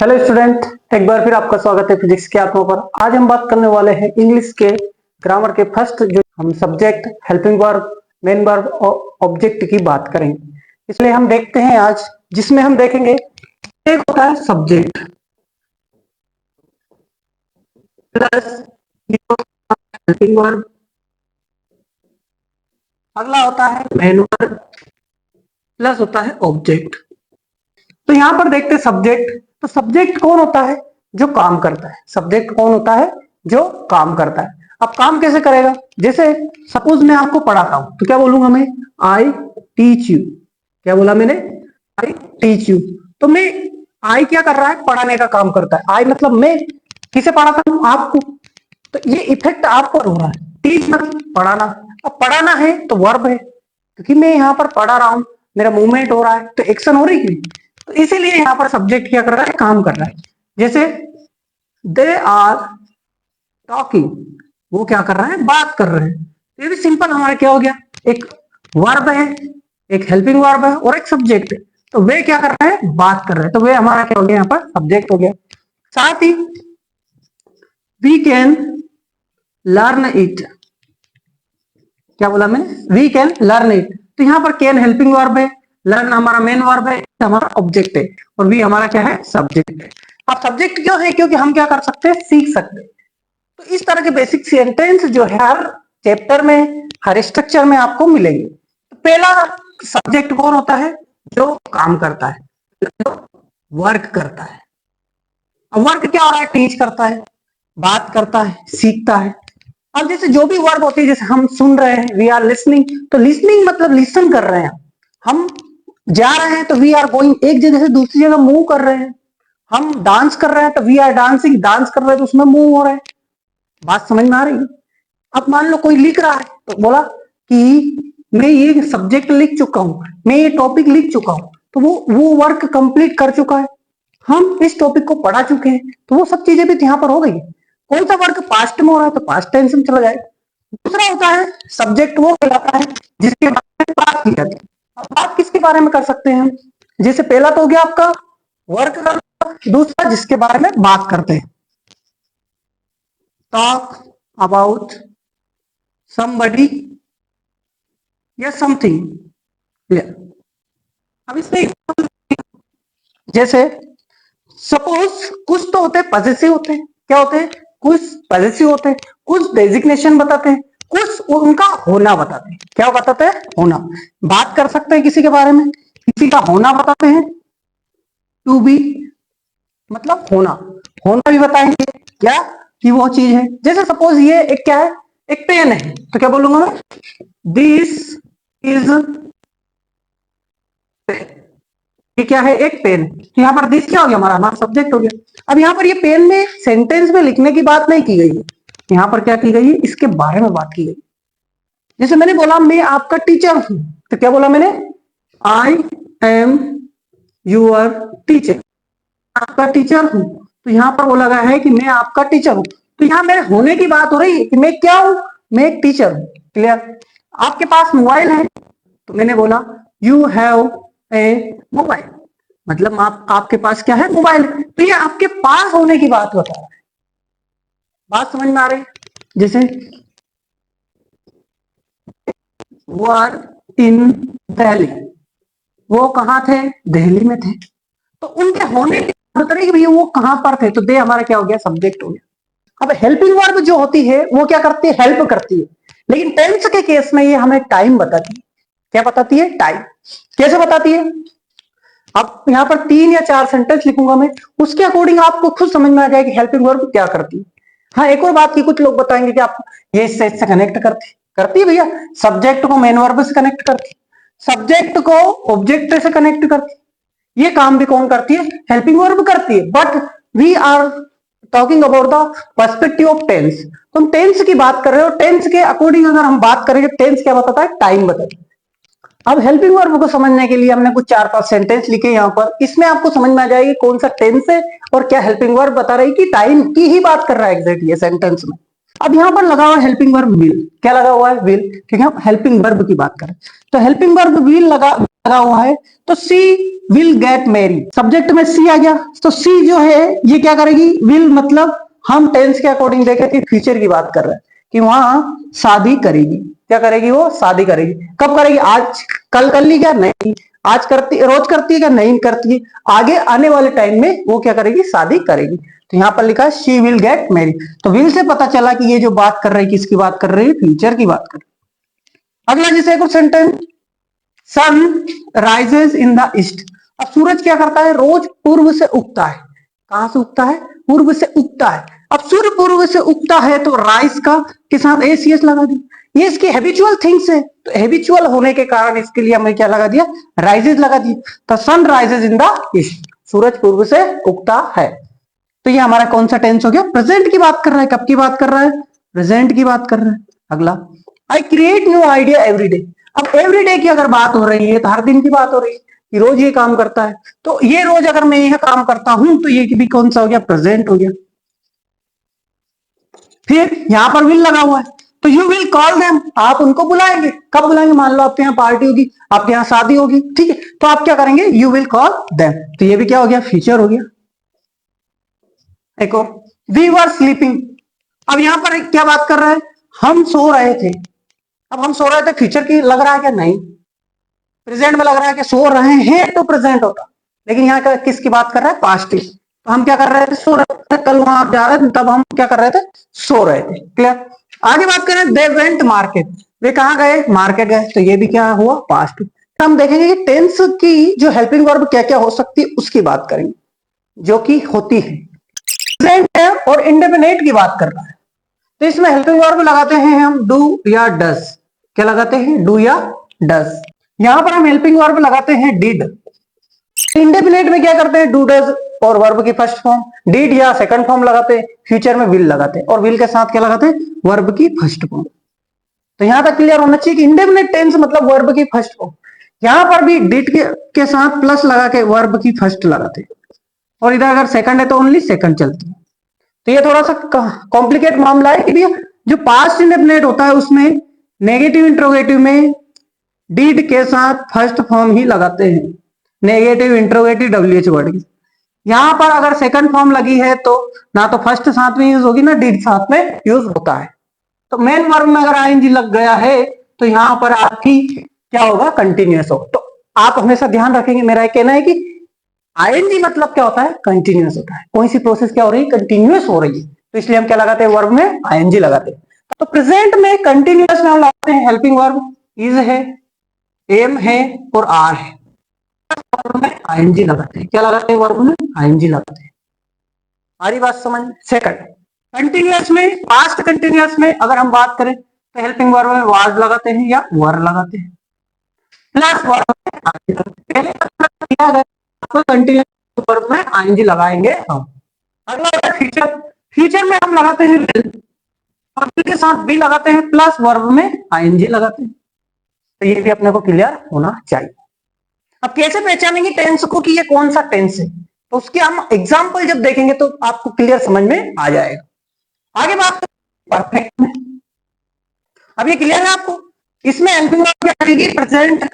Hello student, एक बार फिर आपका स्वागत है फिजिक्स के आत्मा पर। आज हम बात करने वाले हैं इंग्लिश के ग्रामर के फर्स्ट जो हम subject, helping verb, main verb और ऑब्जेक्ट की बात करेंगे। इसलिए हम देखते हैं आज, जिसमें हम देखेंगे एक होता है सब्जेक्ट प्लस हेल्पिंग वर्ब, अगला होता है मेन वर्ब प्लस होता है ऑब्जेक्ट। तो यहां पर देखते हैं सब्जेक्ट। तो सब्जेक्ट कौन होता है? जो काम करता है। सब्जेक्ट कौन होता है? जो काम करता है। अब काम कैसे करेगा? जैसे सपोज मैं आपको पढ़ाता हूं तो क्या बोलूंगा मैं? I teach you. क्या बोला मैंने? I teach you. तो मैं, आई क्या कर रहा है? पढ़ाने का काम करता है। आई मतलब मैं किसे पढ़ाता हूं? आपको। तो ये इफेक्ट आप पर हो रहा है। टीच मतलब पढ़ाना। अब पढ़ाना है तो वर्ब है, क्योंकि मैं यहाँ पर पढ़ा रहा हूं, मेरा मूवमेंट हो रहा है तो एक्शन हो रही है। तो इसीलिए यहाँ पर सब्जेक्ट क्या कर रहा है? काम कर रहा है। जैसे दे आर टॉकिंग, वो क्या कर रहे हैं? बात कर रहे हैं। ये भी सिंपल हमारा क्या हो गया? एक वर्ब है, एक हेल्पिंग वर्ब है और एक सब्जेक्ट है। तो वे क्या कर रहे हैं? बात कर रहे हैं। तो वे हमारा क्या हो गया? यहाँ पर सब्जेक्ट हो गया। साथ ही वी कैन लर्न इट। क्या बोला मैंने? We can learn it. तो यहाँ पर कैन हेल्पिंग वर्ब है, लर्न हमारा मेन वर्ब है, हमारा ऑब्जेक्ट है और वी हमारा क्या है? सब्जेक्ट है। अब सब्जेक्ट क्यों है? क्योंकि हम क्या कर सकते हैं? सीख सकते हैं। तो इस तरह के बेसिक सेंटेंस जो है हर चैप्टर में, हर स्ट्रक्चर में आपको मिलेंगे। तो पहला सब्जेक्ट कौन होता है? जो काम करता है, जो वर्क करता है। अब वर्क क्या हो रहा है? टीच करता है, बात करता है, सीखता है। अब जैसे जो भी वर्ब होती है, जैसे हम सुन रहे हैं, वी आर लिसनिंग। तो लिसनिंग मतलब लिसन कर रहे हैं। हम जा रहे हैं तो वी आर गोइंग, एक जगह से दूसरी जगह मूव कर रहे हैं। हम डांस कर रहे हैं तो वी आर डांसिंग, डांस कर रहे हैं तो उसमें मूव हो रहे हैं। बात समझ में आ रही है? अब मान लो कोई लिख रहा है तो बोला कि मैं ये सब्जेक्ट लिख चुका हूं, मैं ये टॉपिक लिख चुका हूं, तो वो वर्क कंप्लीट कर चुका है। हम इस टॉपिक को पढ़ा चुके हैं, तो वो सब चीजें भी यहां पर हो गई। कौन सा वर्क? पास्ट में हो रहा है तो पास्ट टेंस में चला जाएगा। दूसरा होता है सब्जेक्ट, वो कहलाता है जिसके बारे में बात की जाती है। अब बात किसके बारे में कर सकते हैं हम? जैसे पहला तो हो गया आपका वर्क का, दूसरा जिसके बारे में बात करते हैं, टॉक अबाउट somebody या समथिंग। अब इसमें जैसे सपोज कुछ तो होते हैं पजेसिव होते हैं। क्या होते हैं? कुछ पजेसिव होते हैं, कुछ डेजिग्नेशन बताते हैं, कुछ उनका होना बताते हैं। क्या बताते हैं? होना। बात कर सकते हैं किसी के बारे में, किसी का होना बताते हैं। टू बी मतलब होना, होना भी बताएंगे क्या कि वो चीज है। जैसे सपोज ये एक क्या है? एक पेन है, तो क्या बोलूंगा मैं? दिस इज, ये क्या है? एक पेन। तो यहाँ पर दिस क्या हो गया? हमारा सब्जेक्ट हो गया। अब यहाँ पर ये पेन में सेंटेंस में लिखने की बात नहीं की गई है, यहाँ पर क्या की गई है? इसके बारे में बात की गई। जैसे मैंने बोला मैं आपका टीचर हूं, तो क्या बोला मैंने? I am your teacher. आपका टीचर हूं, तो यहाँ पर बोला गया है कि मैं आपका टीचर हूं। तो यहाँ मेरे होने की बात हो रही है कि मैं क्या हूं? मैं एक टीचर हूं। क्लियर? आपके पास मोबाइल है, तो मैंने बोला यू हैव ए मोबाइल, मतलब आपके पास क्या है? मोबाइल। तो ये आपके पास होने की बात बता रहा है। बात समझ में आ रही है? जैसे वो आर इन दिल्ली, वो कहाँ थे? दिल्ली में थे। तो उनके होने की बात बता रही है कि भैया वो कहां पर थे। तो दे हमारा क्या हो गया? सब्जेक्ट हो गया। अब हेल्पिंग वर्ब जो होती है वो क्या करती है? हेल्प करती है। लेकिन टेंस के केस में ये हमें टाइम बताती है। क्या बताती है? टाइम। कैसे बताती है? अब यहाँ पर 3 या 4 सेंटेंस लिखूंगा मैं, उसके अकॉर्डिंग आपको खुद समझ में आ जाएगी हेल्पिंग वर्ब क्या करती है। हाँ, एक और बात की, कुछ लोग बताएंगे कि आपको ये इससे कनेक्ट करती है भैया। सब्जेक्ट को मेन वर्ब से कनेक्ट करती, सब्जेक्ट को ऑब्जेक्ट से कनेक्ट करती। ये काम भी कौन करती है? हेल्पिंग वर्ब करती है। But we are talking about the perspective of tense. तो हम टेंस की बात कर रहे हो, टेंस के अकॉर्डिंग अगर हम बात करेंगे, टेंस क्या बताता है? टाइम बताता है। अब हेल्पिंग वर्ब को समझने के लिए हमने कुछ 4-5 सेंटेंस लिखे यहाँ पर। इसमें आपको समझ में आ जाएगी कौन सा टेंस है और क्या हेल्पिंग वर्ब बता रही कि टाइम की ही बात कर रहा है एग्जैक्ट ये सेंटेंस में। अब यहाँ पर लगा हुआ हेल्पिंग वर्ब विल। क्या लगा हुआ है? विल, क्योंकि हम हेल्पिंग वर्ब की बात करें। तो हेल्पिंग वर्ब विल लगा लगा हुआ है तो सी विल गेट मैरी, सब्जेक्ट में सी आ गया तो सी जो है ये क्या करेगी, विल मतलब हम टेंस के अकॉर्डिंग देखें कि फ्यूचर की बात कर रहे हैं कि वहां शादी करेगी। क्या करेगी, वो शादी करेगी। कब करेगी, आज कल कर ली क्या, नहीं। आज करती, रोज करती है क्या, नहीं करती है। आगे आने वाले टाइम में वो क्या करेगी, शादी करेगी। तो यहाँ पर लिखा है शी विल गेट मैरिड। तो विल से पता चला कि ये जो बात कर रही है किसकी बात कर रही है, फ्यूचर की बात कर रही है। अगला जैसे एक sentence, sun rises in the east. अब सूरज क्या करता है, रोज पूर्व से उगता है। कहां से उगता है, पूर्व से उगता है। अब सूर्य पूर्व से उगता है तो राइज का के साथ एसीएस लगा दी, ये इसकी हैबिचुअल थिंग्स है। तो हैबिचुअल होने के कारण इसके लिए हमने क्या लगा दिया, राइजेस लगा दी। तो sun rises in the east, सूरज पूर्व से उगता है। तो ये हमारा कौन सा टेंस हो गया, प्रेजेंट की बात कर रहा है। कब की बात कर रहा है, प्रेजेंट की बात कर रहा है। अगला, I create new idea every day. अब एवरी डे की अगर बात हो रही है तो हर दिन की बात हो रही है कि रोज ये काम करता है। तो ये रोज अगर मैं यह काम करता हूं तो ये भी कौन सा हो गया, प्रेजेंट हो गया। फिर यहां पर विल लगा हुआ है तो यू विल कॉल देम, आप उनको बुलाएंगे। कब बुलाएंगे, मान लो आपके यहाँ पार्टी होगी, आपके यहाँ शादी होगी, ठीक है, तो आप क्या करेंगे, यू विल कॉल देम। तो ये भी क्या हो गया, फ्यूचर हो गया। देखो, वी वर स्लीपिंग। अब यहां पर क्या बात कर रहा है, हम सो रहे थे। अब हम सो रहे थे, फ्यूचर की लग रहा है क्या, नहीं। प्रेजेंट में लग रहा है कि सो रहे हैं तो प्रेजेंट होता, लेकिन यहाँ का किसकी बात कर रहा है, पास्ट की। तो हम क्या कर रहे थे, सो रहे थे। कल वहां जा रहे थे तब हम क्या कर रहे थे, सो रहे थे। क्लियर। आगे बात करें, दे वेंट मार्केट। वे कहाँ गए, मार्केट गए। तो ये भी क्या हुआ, पास्ट। तो हम देखेंगे कि टेंस की जो हेल्पिंग वर्ब क्या क्या हो सकती है उसकी बात करेंगे, जो कि होती है। प्रेजेंट है और इंडेफिनिट की बात कर रहा है तो इसमें हेल्पिंग वर्ब लगाते हैं हम डू या डस। क्या लगाते हैं, डू या डस। यहां पर हम हेल्पिंग वर्ब लगाते हैं डिड। इंडेफिनिट में क्या करते हैं, डू डज और वर्ब की फर्स्ट फॉर्म, डिड या सेकंड फॉर्म लगाते हैं। फ्यूचर में विल लगाते हैं और विल के साथ क्या लगाते हैं, वर्ब की फर्स्ट फॉर्म। तो यहां तक क्लियर होना चाहिए कि इंडेफिनिट टेंस मतलब वर्ब की फर्स्ट फॉर्म। यहां पर भी डिड के साथ प्लस लगा के वर्ब की फर्स्ट लगाते हैं और इधर अगर सेकंड है तो ओनली सेकंड चलती है। तो ये थोड़ा सा कॉम्प्लिकेट मामला है कि जो पास्ट इंडेफिनिट होता है उसमें नेगेटिव इंट्रोगेटिव में डिड के साथ फर्स्ट फॉर्म ही लगाते हैं, नेगेटिव इंट्रोगेटिव डब्ल्यूएच वर्ड की। यहां पर अगर सेकंड फॉर्म लगी है तो ना तो फर्स्ट साथ में यूज होगी ना डिड साथ में यूज होता है। तो मेन वर्ब में अगर आईएनजी लग गया है तो यहां पर आपकी क्या होगा, कंटिन्यूअस होगा। तो आप हमेशा ध्यान रखेंगे, मेरा कहना है कि आईएनजी मतलब क्या होता है, कंटिन्यूअस होता है। कोई सी प्रोसेस क्या हो रही है, कंटिन्यूअस हो रही है, तो इसलिए हम क्या लगाते हैं, वर्ब में आईएनजी लगाते हैं। तो प्रेजेंट में कंटिन्यूअस में हम लगाते हैं हेल्पिंग वर्ब, इज है, एम है और आर है। वर्ब में आईएनजी लगाते हैं। क्या लगाते हैं, वर्ब में आईएनजी लगाते हैं। हमारी बात समझ। सेकंड, कंटिन्यूअस में, पास्ट कंटिन्यूअस में अगर हम बात करें तो हेल्पिंग वर्ब में वाज लगाते हैं या वर लगाते हैं, प्लस वर्ब में आईएनजी लगाते हैं। पहले कंटिन्यूअस वर्ब में आईएनजी लगाएंगे हम। अगला फ्यूचर, फ्यूचर में हम लगाते हैं विल और विल के साथ भी लगाते हैं प्लस वर्ब में आईएनजी लगाते हैं। तो ये भी अपने को क्लियर होना चाहिए। अब कैसे पहचानेंगे टेंस को कि ये कौन सा टेंस है, तो उसके हम एग्जांपल जब देखेंगे तो आपको क्लियर समझ में आ जाएगा। आगे बात परफेक्ट में। अब ये क्लियर है आपको, इसमें हेल्पिंग वर्ब क्या आएगी, प्रेजेंट।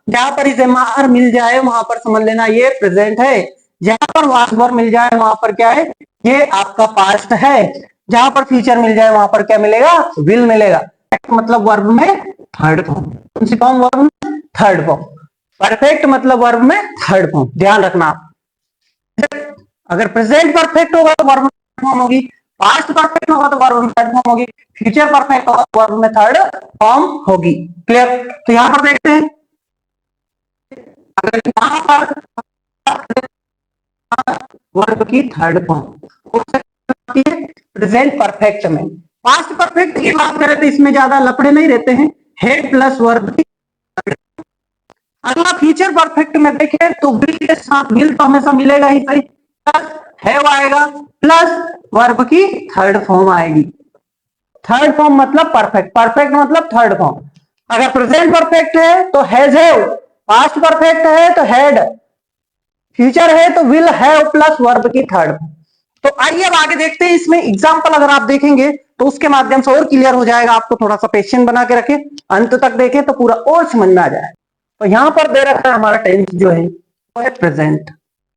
जहां पर इसे मार मिल जाए वहां पर समझ लेना ये प्रेजेंट है। जहां पर वाज वर्ब मिल जाए वहां पर क्या है, ये आपका पास्ट है। जहां पर फ्यूचर मिल जाए वहां पर क्या मिलेगा, विल मिलेगा। मतलब वर्ब में थर्ड फॉर्म। कौन सी फॉर्म, वर्ब में थर्ड फॉर्म। परफेक्ट मतलब वर्ब में थर्ड फॉर्म, ध्यान रखना आप। अगर प्रेजेंट परफेक्ट होगा तो वर्ब में फॉर्म होगी, पास्ट परफेक्ट होगा तो वर्ब में थर्ड फॉर्म होगी, फ्यूचर परफेक्ट होगा तो वर्ब में थर्ड फॉर्म होगी। क्लियर। तो यहां पर देखते हैं, अगर यहां पर वर्ब की थर्ड फॉर्म हो सकती है प्रेजेंट परफेक्ट में। पास्ट परफेक्ट की बात करें तो इसमें ज्यादा लफड़े नहीं रहते हैं, हेड प्लस वर्ब की। अगला फ्यूचर परफेक्ट में देखें तो विल के साथ विल तो हमेशा मिलेगा ही सही, प्लस हैव आएगा प्लस वर्ब की थर्ड फॉर्म आएगी। थर्ड फॉर्म मतलब परफेक्ट, परफेक्ट मतलब थर्ड फॉर्म। अगर प्रेजेंट परफेक्ट है तो हैज हैव, पास्ट परफेक्ट है तो हैड, फ्यूचर है तो विल हैव प्लस वर्ब की थर्ड। तो आइए अब आगे देखते हैं, इसमें एग्जांपल अगर आप देखेंगे तो उसके माध्यम से और क्लियर हो जाएगा आपको। थोड़ा सा पेशेंस बना के रखें, अंत तक देखें तो पूरा और समझ में आ जाए। तो यहां पर दे रखा है हमारा टेंस जो है वो है प्रेजेंट।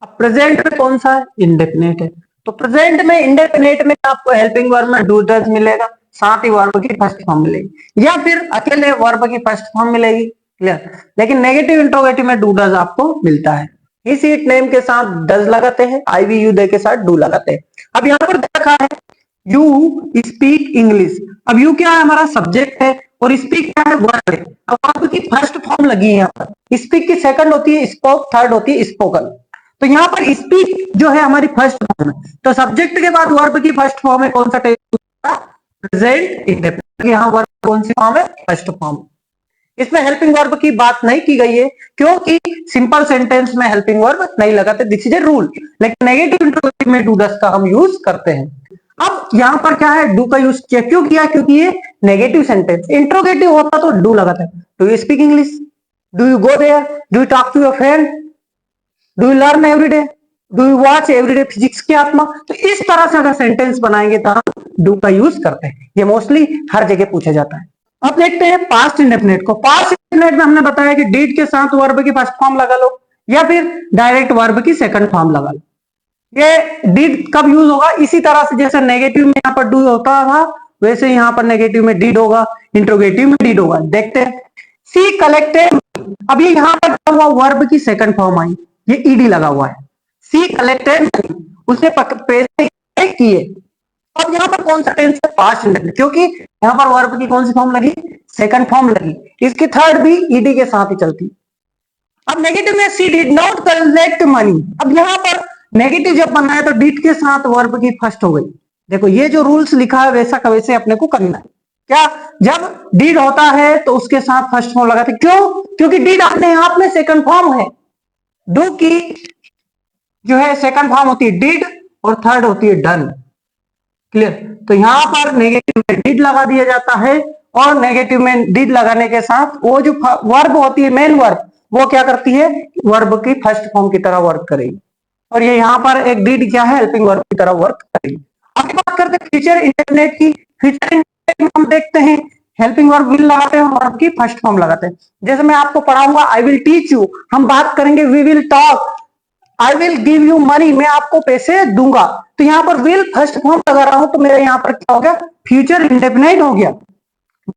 अब प्रेजेंट में कौन सा है, इंडेफिनेट है। तो प्रेजेंट में इंडेफिनेट में आपको हेल्पिंग वर्ब में डू डज मिलेगा, साथ ही वर्ब की फर्स्ट फॉर्म मिलेगी, या फिर अकेले वर्ब की फर्स्ट फॉर्म मिलेगी। क्लियर। लेकिन नेगेटिव इंट्रोगेटिव में डू डज आपको मिलता है। इस इट नेम के साथ डज लगाते हैं, आई वी यू दे के साथ डू लगाते हैं। अब यहां पर देखा है यू स्पीक इंग्लिश। अब यू क्या है, हमारा सब्जेक्ट है, और स्पीक क्या है, वर्ब है। अब वर्ब की फर्स्ट फॉर्म लगी है यहाँ पर, स्पीक की सेकंड होती है स्पोक, थर्ड होती है स्पोकन। तो यहाँ पर स्पीक जो है हमारी फर्स्ट फॉर्म है, तो सब्जेक्ट के बाद वर्ब की फर्स्ट फॉर्म है कौन सा, प्रेजेंट इंडेफिनिट। यहाँ वर्ब कौन सी फॉर्म है, फर्स्ट फॉर्म। इसमें हेल्पिंग वर्ब की बात नहीं की गई है, क्योंकि सिंपल सेंटेंस में हेल्पिंग वर्ब नहीं लगाते, दिस इज ए रूल। लेकिन नेगेटिव इंट्रोगेटिव में डू डस का हम यूज करते हैं। अब यहां पर क्या है, डू का यूज किया, क्यों किया, क्योंकि ये नेगेटिव सेंटेंस। इंट्रोगेटिव होता तो डू लगाते हैं, do you speak English, do you go there, do you talk to your friend, do you learn everyday, do you watch everyday physics की आत्मा। तो इस तरह से अगर सेंटेंस बनाएंगे तो हम डू का यूज करते हैं, ये मोस्टली हर जगह पूछा जाता है। अब देखते हैं पास्ट इंडेफिनिट को। पास्ट इंडेफिनिट में हमने बताया कि डीड के साथ वर्ब की फर्स्ट फॉर्म लगा लो, या फिर डायरेक्ट वर्ब की सेकंड फॉर्म लगा लो। ये डीड कब यूज होगा, इसी तरह से जैसे नेगेटिव में यहाँ पर डू होता था, वैसे यहाँ पर नेगेटिव में डीड होगा, इंट्रोगेटिव में डीड होगा। देखते हैं, सी कलेक्टेड। अब ये यहाँ पर हुआ वर्ब की सेकंड फॉर्म आई, ये ईडी लगा हुआ है। सी कलेक्टेड, उसने पैसे किए। अब यहाँ पर कौन सा टेंस है, पास्ट इंडेफिनिट, क्योंकि यहाँ पर वर्ब की कौन सी फॉर्म लगी, सेकंड फॉर्म लगी। इसकी थर्ड भी ईडी के साथ ही चलती। अब नेगेटिव में सी डिड नॉट कलेक्ट मनी। अब यहाँ पर नेगेटिव जब बनना है तो डिड के साथ वर्ब की फर्स्ट हो गई। देखो ये जो रूल्स लिखा है वैसा का वैसे अपने को करना है। क्या, जब डिड होता है तो उसके साथ फर्स्ट फॉर्म लगाते, क्यों, क्योंकि डिड अपने आप में सेकंड फॉर्म है। डू की जो है सेकंड फॉर्म होती है डिड, और थर्ड होती है डन। क्लियर। तो यहां पर नेगेटिव में डिड लगा दिया जाता है, और नेगेटिव में डिड लगाने के साथ वो जो वर्ब होती है मेन वर्ब, वो क्या करती है, वर्ब की फर्स्ट फॉर्म की तरह वर्क करेगी। और ये यहाँ पर एक डिड क्या है, हेल्पिंग वर्ब की तरह वर्क करेगी। आगे बात करते हैं फ्यूचर इंडेफिनिट की। फ्यूचर इंडेफिनिट में हम देखते हैं हेल्पिंग वर्ब विल लगाते हैं, वर्ब की फर्स्ट फॉर्म लगाते हैं। जैसे मैं आपको पढ़ाऊंगा आई विल टीच यू, हम बात करेंगे we will talk, I will give you money, मैं आपको पैसे दूंगा। तो यहाँ पर विल फर्स्ट फॉर्म लगा रहा हूं, तो मेरा यहाँ पर क्या हो गया, फ्यूचर इंडेफिनाइट हो गया।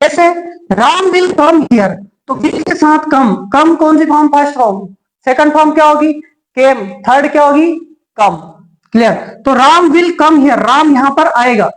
जैसे राम विल कम हियर, तो विल के साथ कम, कम कौन सी form, first form. Second form क्या होगी, केम, थर्ड क्या होगी, कम। क्लियर। तो Ram will come here, Ram यहाँ पर आएगा।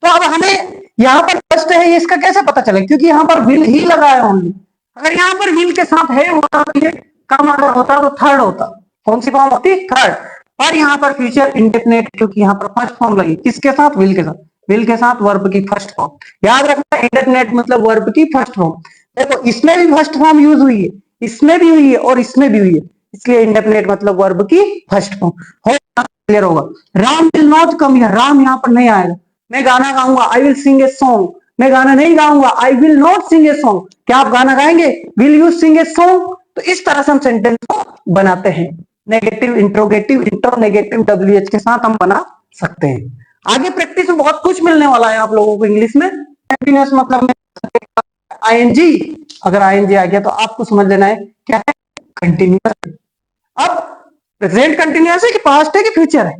तो अब हमें यहाँ पर फर्स्ट है, इसका कैसे पता चले, क्योंकि यहाँ पर विल ही लगा है ओनली। अगर यहाँ पर विल के साथ है होता तो ये कम अगर होता तो थर्ड होता, कौन सी फॉर्म होती, थर्ड। और यहाँ पर फ्यूचर इंडेफिनिट, क्योंकि यहाँ पर फर्स्ट फॉर्म लगी, किसके साथ, विल के साथ, विल के साथ वर्ब की फर्स्ट फॉर्म। याद रखना इंडेफिनिट मतलब वर्ब की फर्स्ट फॉर्म। देखो इसमें भी फर्स्ट फॉर्म यूज हुई है, इसमें भी हुई है, और इसमें भी हुई है, इसलिए इंडेफिनिट मतलब वर्ब की फर्स्ट फॉर्म। क्लियर होगा। Ram will not come here, Ram यहाँ पर नहीं आएगा। मैं गाना गाऊंगा, I will sing a song, मैं गाना नहीं गाऊंगा, I will not sing a song. क्या आप गाना गाएंगे, will you sing a song. तो इस तरह से हम सेंटेंस को बनाते हैं, नेगेटिव इंट्रोगेटिव इंटरनेगेटिव डब्ल्यूएच के साथ हम बना सकते हैं। आगे प्रैक्टिस में बहुत कुछ मिलने वाला है आप लोगों को इंग्लिश में। कंटिन्यूअस मतलब आईएनजी, अगर आईएनजी आ गया तो आपको समझ लेना है क्या है, कंटिन्यूअस। अब प्रेजेंट कंटिन्यूअस है कि पास्ट है कि फ्यूचर है,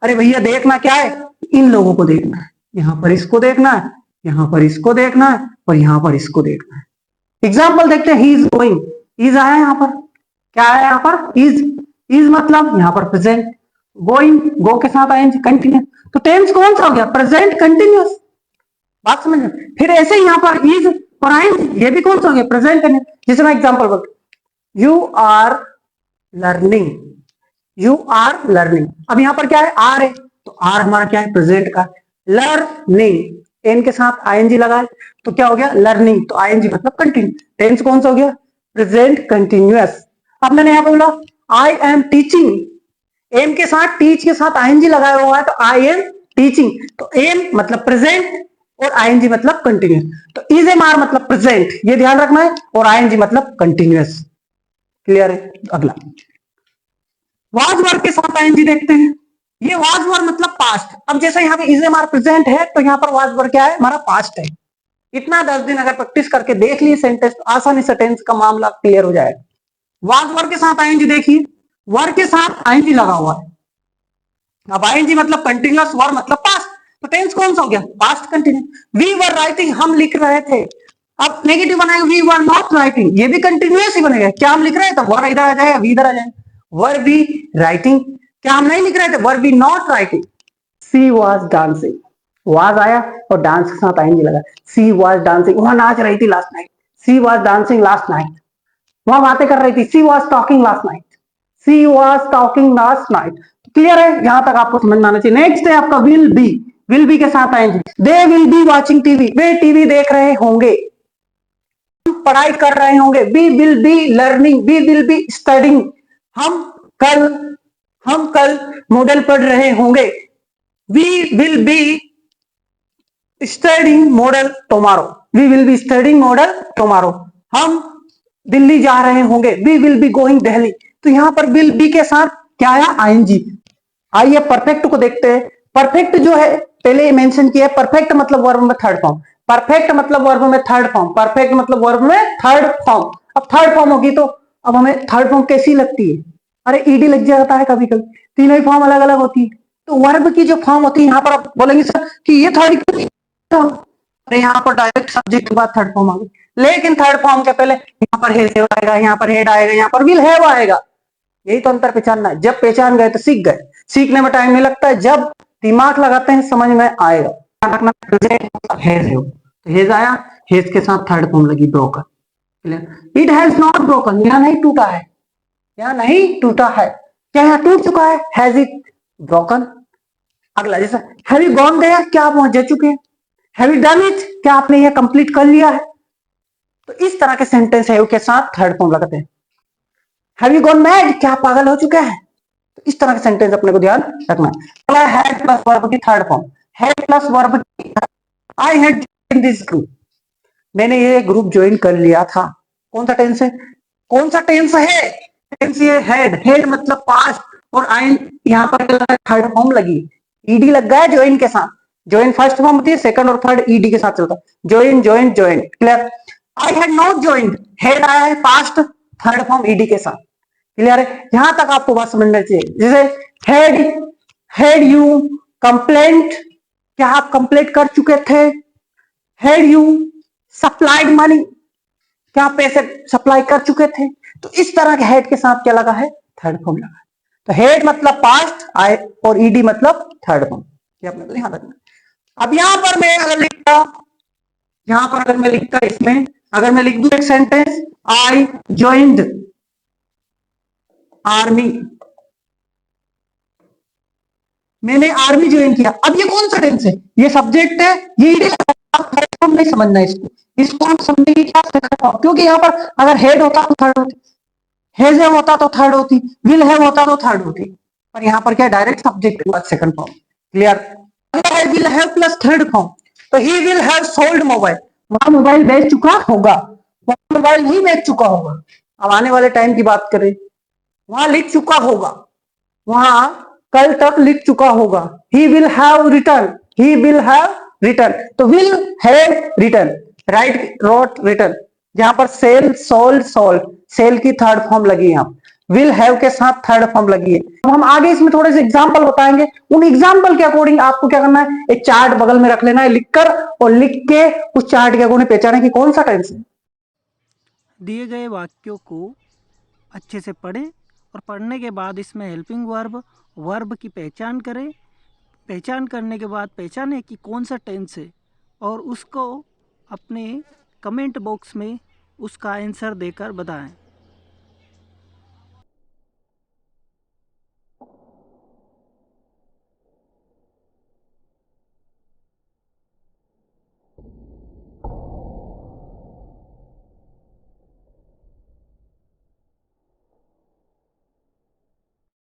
अरे भैया देखना क्या है, इन लोगों को देखना है, यहां पर इसको देखना है, यहां पर इसको देखना है, और यहां पर इसको देखना है। एग्जाम्पल देखते हैं, ही इज गोइंग, इज आया यहाँ पर, क्या आया यहाँ पर, इज मतलब यहाँ पर प्रेजेंट, गोइंग गो के साथ आएंगे कंटिन्यूस, तो टेंस कौन सा हो गया, प्रेजेंट कंटिन्यूस। बात समझ में। फिर ऐसे यहाँ पर इज और आएंगे, ये भी कौन सा हो गया, प्रेजेंट कंटिन्यूस। जैसे मैं एग्जाम्पल बोलता, you are learning, you are learning. अब यहाँ पर क्या है, आर है, तो आर हमारा क्या है, प्रेजेंट का। लर्निंग, एन के साथ आईएनजी लगा है, तो क्या हो गया, लर्निंग, तो आईएनजी मतलब कंटिन्यू। टेंस कौन सा हो गया, प्रेजेंट कंटिन्यूअस। अब मैंने यहाँ पे बोला आई एम टीचिंग, एम के साथ टीच के साथ आईएनजी लगाया हुआ है, तो आई एम टीचिंग, तो एम मतलब प्रेजेंट और आईएनजी मतलब कंटिन्यूअस। तो इज एम आर मतलब प्रेजेंट, ये ध्यान रखना है, और आईएनजी मतलब कंटिन्यूअस। क्लियर है। अगला वाज वर्ब के साथ आईएनजी देखते हैं। ये वाज वर्ब मतलब पास्ट। अब जैसे यहाँ पे इज एम आर प्रेजेंट है, तो यहाँ पर वाज वर्ब क्या है, हमारा पास्ट है। इतना 10 दिन अगर प्रैक्टिस करके देख लिए सेंटेंस, तो आसानी से टेंस का मामला क्लियर हो जाएगा। वाज वर्ब के साथ आईएनजी, देखिए वर्ब के साथ आईएनजी लगा हुआ है। अब आईएनजी मतलब कंटिन्यूअस, वर्ब मतलब पास्ट, तो टेंस कौन सा हो गया, past continue. We were writing, हम लिख रहे थे। अब नेगेटिव बनाएगा, वी वर नॉट राइटिंग, ये भी कंटिन्यूअस ही बनेगा। क्या हम लिख रहे थे, तो वर इधर आ जाएगा, वी इधर आ जाएगा। वर बी राइटिंग, क्या हम नहीं लिख रहे थे, were be not writing. She was dancing, was आया और डांस के साथ आएंगे लगा। सी वॉज डांसिंग, वहां नाच रही थी last night. She was dancing last night, वहां बातें कर रही थी। She was talking last night, she was talking last night. Clear है, यहां तक आपको समझ में आना चाहिए। नेक्स्ट है आपका विल बी के साथ आएंगे। They will be watching TV, वे टीवी देख रहे होंगे। हम पढ़ाई कर रहे होंगे, we will be learning, we will be studying. हम कल मॉडल पढ़ रहे होंगे, we will be studying model tomorrow, we will be studying model tomorrow. हम दिल्ली जा रहे होंगे, we will be going Delhi. तो यहां पर विल बी के साथ क्या आया, आईएनजी। आइए परफेक्ट को देखते हैं। परफेक्ट जो है पहले मेंशन किया है, परफेक्ट मतलब वर्ब में थर्ड फॉर्म, परफेक्ट मतलब वर्ब में थर्ड फॉर्म, परफेक्ट मतलब वर्ब में थर्ड फॉर्म। अब थर्ड फॉर्म होगी तो अब हमें थर्ड फॉर्म कैसी लगती है, अरे ईडी लग जाता है कभी कभी, तीनों ही फॉर्म अलग अलग होती है। तो वर्ब की जो फॉर्म होती है, यहाँ पर आप बोलेंगे सर कि ये थर्ड, अरे यहाँ पर डायरेक्ट सब्जेक्ट के बाद थर्ड फॉर्म आ गई। लेकिन थर्ड फॉर्म के पहले यहाँ पर हेड आएगा, यहाँ पर हेड आएगा, यहाँ पर विल हैव आएगा। यही तो अंतर पहचानना है। जब पहचान गए तो सीख गए, सीखने में टाइम नहीं लगता है, जब दिमाग लगाते हैं समझ में आएगा। हेज आया, हेज के साथ थर्ड फॉर्म लगी, broken. It has not broken, यहाँ नहीं टूटा है, यहाँ नहीं टूटा है। क्या यहाँ टूट चुका है, हैज इट ब्रोकन। अगला जैसा हैव यू गॉन देयर, क्या आप वहां जा चुके हैं। हैव यू डन इट, क्या आपने यह कंप्लीट कर लिया है। तो इस तरह के सेंटेंस है के साथ थर्ड फॉर्म लगाते हैं। हैव यू गॉन मैड, क्या पागल हो चुके हैं। तो इस तरह के सेंटेंस अपने को ध्यान रखना है। हैड प्लस वर्ब की third form, had plus verb की, I had joined this group, मैंने ये ग्रुप ज्वाइन कर लिया था। कौन सा टेंस है, कौन सा टेंस है, टेंस ये हैड, हैड मतलब पास्ट, और आई यहाँ पर थर्ड फॉर्म लगी, ईडी लग गया ज्वाइन के साथ। ज्वाइन फर्स्ट फॉर्म होती है, सेकंड और थर्ड ईडी के साथ चलता है। Join join join, clear. I had not joined, head आया है पास्ट, थर्ड फॉर्म ईडी के साथ। क्लियर है, यहां तक आपको बात समझना चाहिए। जैसे हैड यू कंप्लेंट, क्या आप कंप्लेंट कर चुके थे। हैड यू सप्लाइड मनी, क्या आप पैसे सप्लाई कर चुके थे। तो इस तरह के हेड के साथ क्या लगा है, थर्ड फॉर्म लगा है। तो हेड मतलब पास्ट, आई और ईडी मतलब थर्ड फॉर्म, ये अपने को ध्यान रखना। अब यहां पर मैं अगर लिखता, यहां पर अगर मैं लिखता इसमें, अगर मैं लिख दूं एक सेंटेंस, आई ज्वाइंड आर्मी, मैंने आर्मी ज्वाइन किया। अब ये कौन सा टेंस है, ये सब्जेक्ट है, ये नहीं समझना इसको हम समझेंगे क्या, क्योंकि यहाँ पर अगर हेड होता तो थर्ड होती, हैज हैव होता तो थर्ड होती, विल हैव होता तो थर्ड होती, पर यहाँ पर क्या डायरेक्ट सब्जेक्ट के बाद second form. Clear, will have plus third form, तो he will have sold mobile, वहां मोबाइल बेच चुका होगा, वहां मोबाइल नहीं बेच चुका होगा। अब आने वाले टाइम की बात करें, वहां लिख चुका होगा, वहां कल तक लिख चुका होगा। He will have written, he will have written, तो will have written, write wrote written. जहां पर सेल सोल्ड सोल्ड, सेल की थर्ड फॉर्म लगी, यहाँ विल हैव के साथ थर्ड फॉर्म लगी है। तो हम आगे इसमें थोड़े से एग्जांपल बताएंगे, उन एग्जांपल के अकॉर्डिंग आपको क्या करना है, एक चार्ट बगल में रख लेना है लिखकर, और लिख के उस चार्ट के अकॉर्डिंग पहचाने कि कौन सा टेंस है। दिए गए वाक्यों को अच्छे से पढ़ें और पढ़ने के बाद इसमें हेल्पिंग वर्ब की पहचान करें। पहचान करने के बाद पहचानें कि कौन सा टेंस है, और उसको अपने कमेंट बॉक्स में उसका आंसर देकर बताएं।